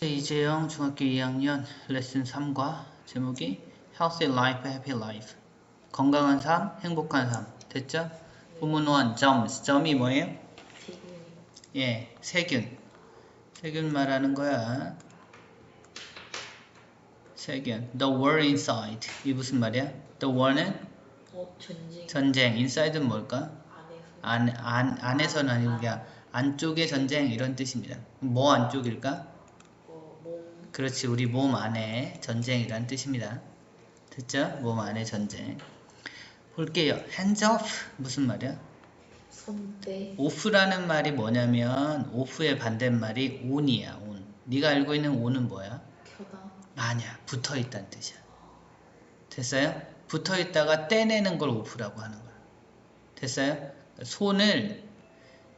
이재영 중학교 2학년 레슨 3과 제목이 Healthy Life, Happy Life 건강한 삶, 행복한 삶 됐죠? 부문 1 점이 뭐예요? 예, 세균 말하는 거야. 세균 The war inside 이 무슨 말이야? The war는? 전쟁 Inside는 뭘까? 안에서는 아니고 그냥 안쪽의 전쟁 이런 뜻입니다. 뭐 안쪽일까? 그렇지, 우리 몸 안에 전쟁이란 뜻입니다. 됐죠? 몸 안에 전쟁. 볼게요. hands off 무슨 말이야? 손대. off라는 말이 뭐냐면 off의 반대말이 on이야. on. 네가 알고 있는 on은 뭐야? 켜다. 아니야. 붙어있다는 뜻이야. 됐어요? 붙어있다가 떼내는 걸 off라고 하는 거야. 됐어요? 손을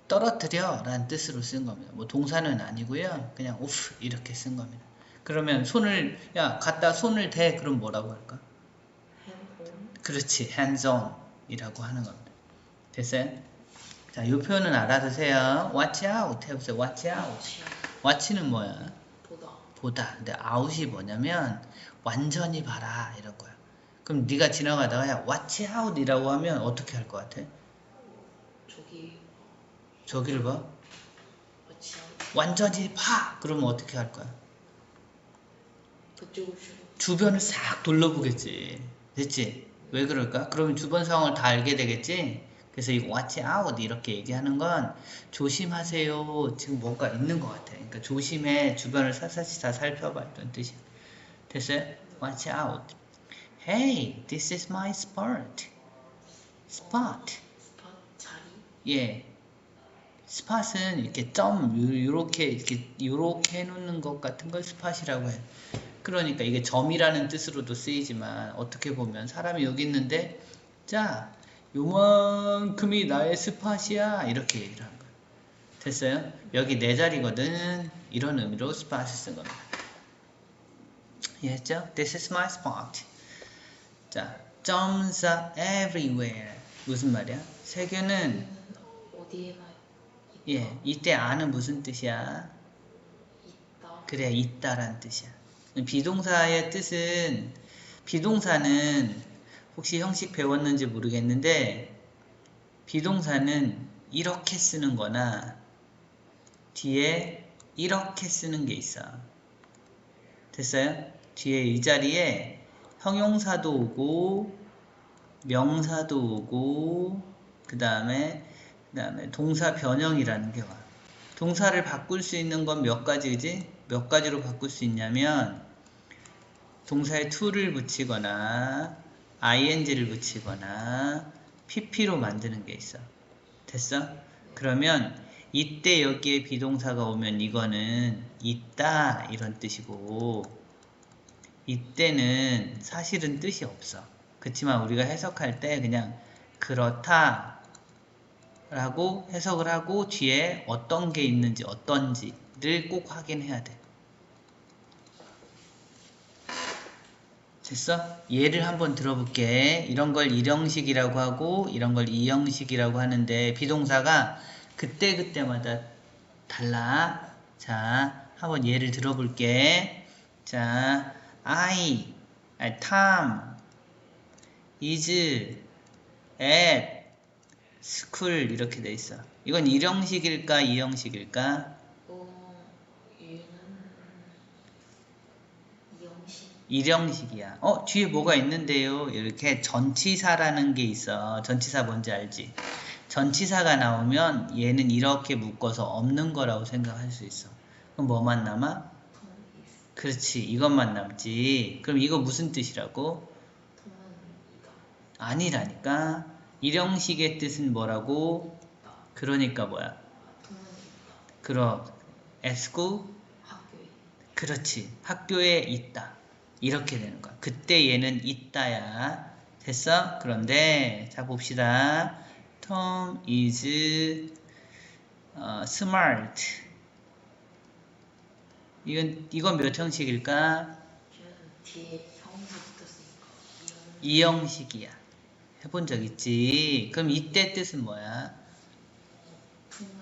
떨어뜨려 라는 뜻으로 쓴 겁니다. 뭐 동사는 아니고요. 그냥 off 이렇게 쓴 겁니다. 그러면 손을 갖다 손을 대 그럼 뭐라고 할까? 그렇지, hands on 이라고 하는 겁니다. 됐어요? 자, 이 표현은 알아두세요. watch out 해보세요. watch out. watch는 뭐야? 보다. 근데 out이 뭐냐면 완전히 봐라 이런 거야. 그럼 네가 지나가다가 야 watch out 이라고 하면 어떻게 할 것 같아? 저기를 봐? 완전히 봐! 그러면 어떻게 할 거야? 주변을 싹 둘러보겠지. 됐지? 왜 그럴까? 그러면 주변 상황을 다 알게 되겠지? 그래서 이 watch out 이렇게 얘기하는 건 조심하세요. 지금 뭔가 있는 것 같아. 그러니까 조심해. 주변을 샅샅이 다 살펴봐. 이런 뜻이야. 됐어요? watch out. Hey, this is my spot. 예. 스팟은 이렇게 요렇게 해놓는 것 같은 걸 스팟이라고 해. 그러니까 이게 점이라는 뜻으로도 쓰이지만 어떻게 보면 사람이 여기 있는데 자 요만큼이 나의 스팟이야 이렇게 얘기를 하는 거야. 됐어요? 여기 내 자리거든. 이런 의미로 스팟을 쓴 겁니다. 이해했죠? This is my spot. 자, germs are everywhere. 무슨 말이야? 세균은 어디에나 예, 이때 아는 무슨 뜻이야? 있다. 그래, 있다란 뜻이야. 비동사의 뜻은 비동사는 혹시 형식 배웠는지 모르겠는데 비동사는 이렇게 쓰는 거나 뒤에 이렇게 쓰는 게 있어. 됐어요? 뒤에 이 자리에 형용사도 오고 명사도 오고 그 다음에 동사 변형이라는 게 와. 동사를 바꿀 수 있는 건 몇 가지지? 몇 가지로 바꿀 수 있냐면 동사에 to를 붙이거나 ing를 붙이거나 pp로 만드는 게 있어. 됐어? 그러면 이때 여기에 비동사가 오면 이거는 있다 이런 뜻이고 이때는 사실은 뜻이 없어. 그렇지만 우리가 해석할 때 그냥 그렇다 라고 해석을 하고 뒤에 어떤 게 있는지 어떤지를 꼭 확인해야 돼. 됐어? 예를 한번 들어볼게. 이런 걸 일형식이라고 하고 이런 걸 이형식이라고 하는데 비동사가 그때그때마다 달라. 자, 한번 예를 들어볼게. 자, Tom is at school 이렇게 돼 있어. 이건 일형식일까 이형식일까? 얘는 이형식. 일형식이야. 뒤에 뭐가 있는데요? 이렇게 전치사라는 게 있어. 전치사 뭔지 알지? 전치사가 나오면 얘는 이렇게 묶어서 없는 거라고 생각할 수 있어. 그럼 뭐만 남아? 그렇지, 이것만 남지. 그럼 이거 무슨 뜻이라고? 아니라니까. 일형식의 뜻은 뭐라고? 그러니까 뭐야? 그럼 at school? 그렇지, 학교에 있다. 이렇게 되는 거야. 그때 얘는 있다야. 됐어? 그런데 자 봅시다. Tom is smart. 이건 몇 형식일까? 뒤에 형사 붙었으니까 이형식이야. 해본 적 있지? 그럼 이때 뜻은 뭐야? Tom은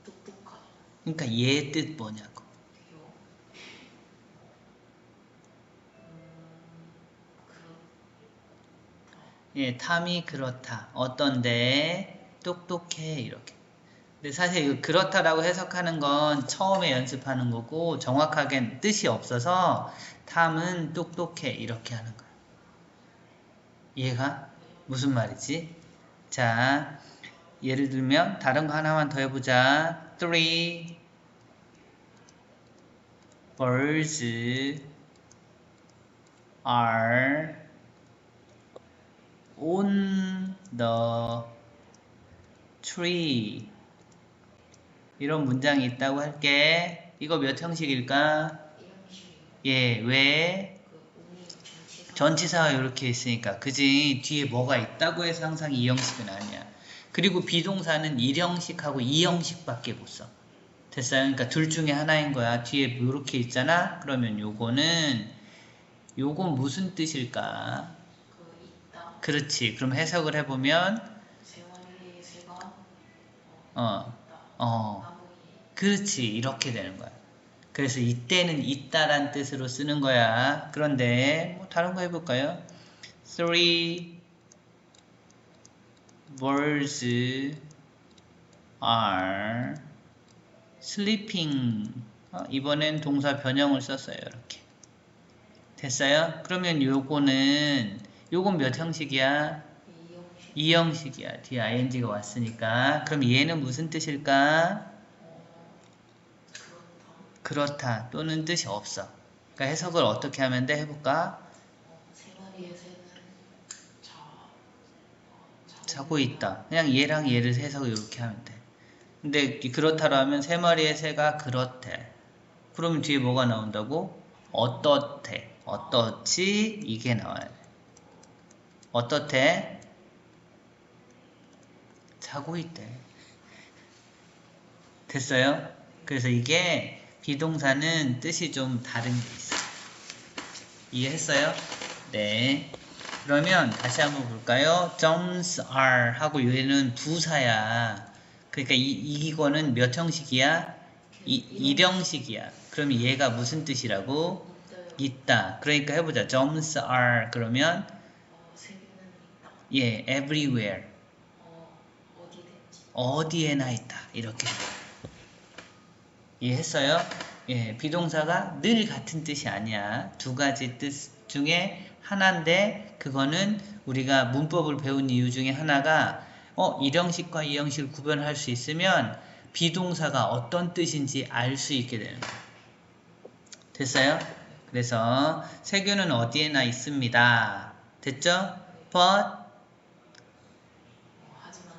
똑똑하다. 그러니까 얘 뜻 뭐냐고. 예, 탐이 그렇다. 어떤데? 똑똑해. 이렇게. 근데 사실 이 그렇다라고 해석하는 건 처음에 연습하는 거고 정확하게 뜻이 없어서 탐은 똑똑해. 이렇게 하는 거야. 이해가? 무슨 말이지? 자, 예를 들면 다른 거 하나만 더 해보자. Three birds are on the tree. 이런 문장이 있다고 할게. 이거 몇 형식일까? 예, 왜? 전치사가 이렇게 있으니까. 그지? 뒤에 뭐가 있다고 해서 항상 이 형식은 아니야. 그리고 비동사는 1형식하고 2형식밖에 못 써. 됐어요? 그러니까 둘 중에 하나인 거야. 뒤에 이렇게 있잖아? 그러면 요건 무슨 뜻일까? 있다. 그렇지. 그럼 해석을 해보면 세마리의 새가 어, 나무에 그렇지. 이렇게 되는 거야. 그래서 이때는 있다란 뜻으로 쓰는 거야. 그런데 뭐 다른 거 해볼까요? Three birds are sleeping. 이번엔 동사 변형을 썼어요. 이렇게. 됐어요? 그러면 요건 몇 형식이야? 이 형식 2형식이야. 뒤에 ing가 왔으니까. 그럼 얘는 무슨 뜻일까? 그렇다 또는 뜻이 없어. 그러니까 해석을 어떻게 하면 돼? 해볼까? 세마리의 새는 자고 있다. 그냥 얘랑 얘를 해석을 이렇게 하면 돼. 근데 그렇다로 하면 세 마리의 새가 그렇대. 그러면 뒤에 뭐가 나온다고? 어떻대. 어떻지? 이게 나와야 돼. 어떻대? 자고 있대. 됐어요? 그래서 이게 비동사는 뜻이 좀 다른 게 있어. 이해했어요? 네. 그러면 다시 한번 볼까요? Jumps are 하고 얘는 부사야. 그러니까 이거는 몇 형식이야? 1형식이야. 그러면 얘가 무슨 뜻이라고? 있다. 그러니까 해보자. Jumps are 그러면 새는 있다. 예, everywhere. 어디든지 어디에나 있다. 이렇게. 이해했어요? 예, 비동사가 늘 같은 뜻이 아니야. 두 가지 뜻 중에 하나인데 그거는 우리가 문법을 배운 이유 중에 하나가 1형식과 2형식을 구별할 수 있으면 비동사가 어떤 뜻인지 알 수 있게 되는 거예요. 됐어요? 그래서 세균은 어디에나 있습니다. 됐죠? But 하지만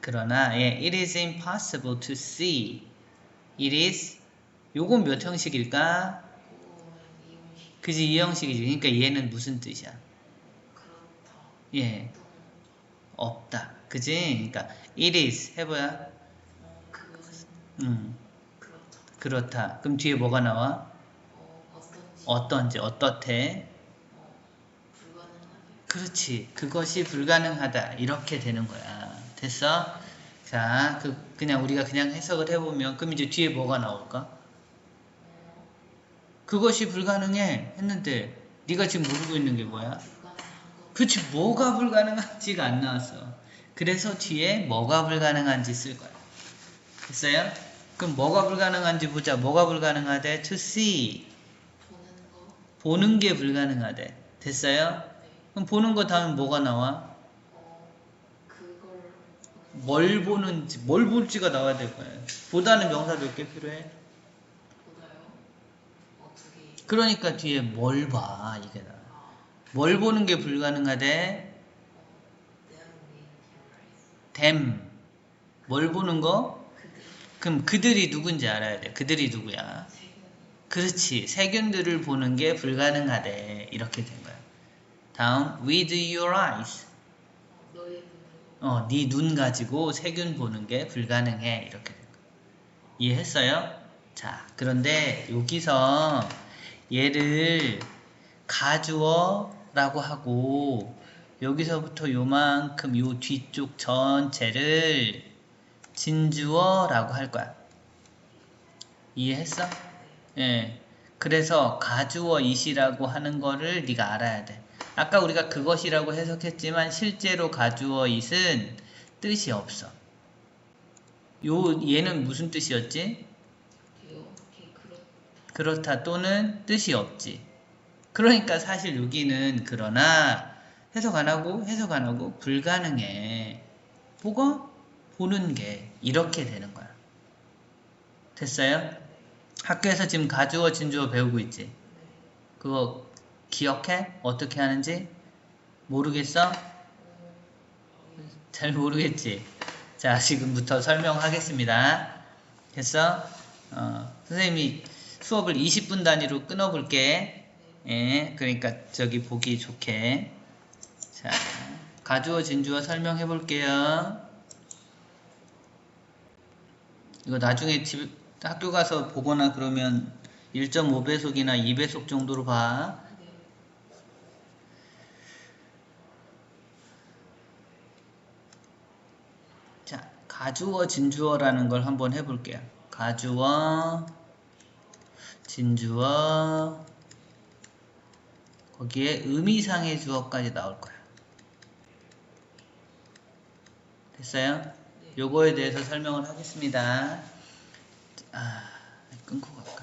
그러나 예, it is impossible to see. It is 요건 몇 형식일까? 이 형식 그지 2형식이지. 그러니까 얘는 무슨 뜻이야? 그렇다. 예, 없다. 그지? 그러니까 it is 해봐야 그것은 그렇다. 그렇다. 그럼 뒤에 뭐가 나와? 어떤지 어떻대? 불가능하게 그렇지. 그것이 불가능하다. 이렇게 되는 거야. 됐어? 자, 그냥 우리가 그냥 해석을 해보면 그럼 이제 뒤에 뭐가 나올까? 그것이 불가능해 했는데 네가 지금 모르고 있는 게 뭐야? 불가능한 것 그치, 뭐가 불가능한지가 안 나왔어. 그래서 뒤에 뭐가 불가능한지 쓸 거야. 됐어요? 그럼 뭐가 불가능한지 보자. 뭐가 불가능하대? To see. 보는 거 보는 게 불가능하대. 됐어요? 그럼 보는 거 다음에 뭐가 나와? 그걸 뭘 보는지, 뭘 볼지가 나와야 될 거야. 보다는 명사 몇 개 필요해? 보다요. 어떻게 그러니까 뒤에 뭘 봐. 이게 나와. 뭘 보는 게 불가능하대? them. 뭘 보는 거? 그럼 그들이 누군지 알아야 돼. 그들이 누구야? 그렇지. 세균들을 보는 게 불가능하대. 이렇게 된 거야. 다음, with your eyes. 너의 눈으로 네 눈 가지고 세균 보는 게 불가능해. 이렇게 된 거야. 이해했어요? 자, 그런데 여기서 얘를 가주어라고 하고 여기서부터 요만큼 요 뒤쪽 전체를 진주어라고 할 거야. 이해했어? 예. 그래서 가주어이시라고 하는 거를 네가 알아야 돼. 아까 우리가 그것이라고 해석했지만 실제로 가주어 it은 뜻이 없어. 얘는 무슨 뜻이었지? 그렇다 또는 뜻이 없지. 그러니까 사실 여기는 그러나 해석 안 하고 불가능해. 보고 보는 게 이렇게 되는 거야. 됐어요? 학교에서 지금 가주어 진주어 배우고 있지? 그거 기억해? 어떻게 하는지? 모르겠어? 잘 모르겠지? 자, 지금부터 설명하겠습니다. 됐어? 선생님이 수업을 20분 단위로 끊어볼게. 예, 그러니까 저기 보기 좋게. 자, 가주어 진주어 설명해 볼게요. 이거 나중에 학교 가서 보거나 그러면 1.5배속이나 2배속 정도로 봐. 자, 가주어 진주어라는 걸 한번 해볼게요. 가주어 진주어 거기에 의미상의 주어까지 나올 거야. 됐어요? 요거에 대해서 설명을 하겠습니다. 끊고 가.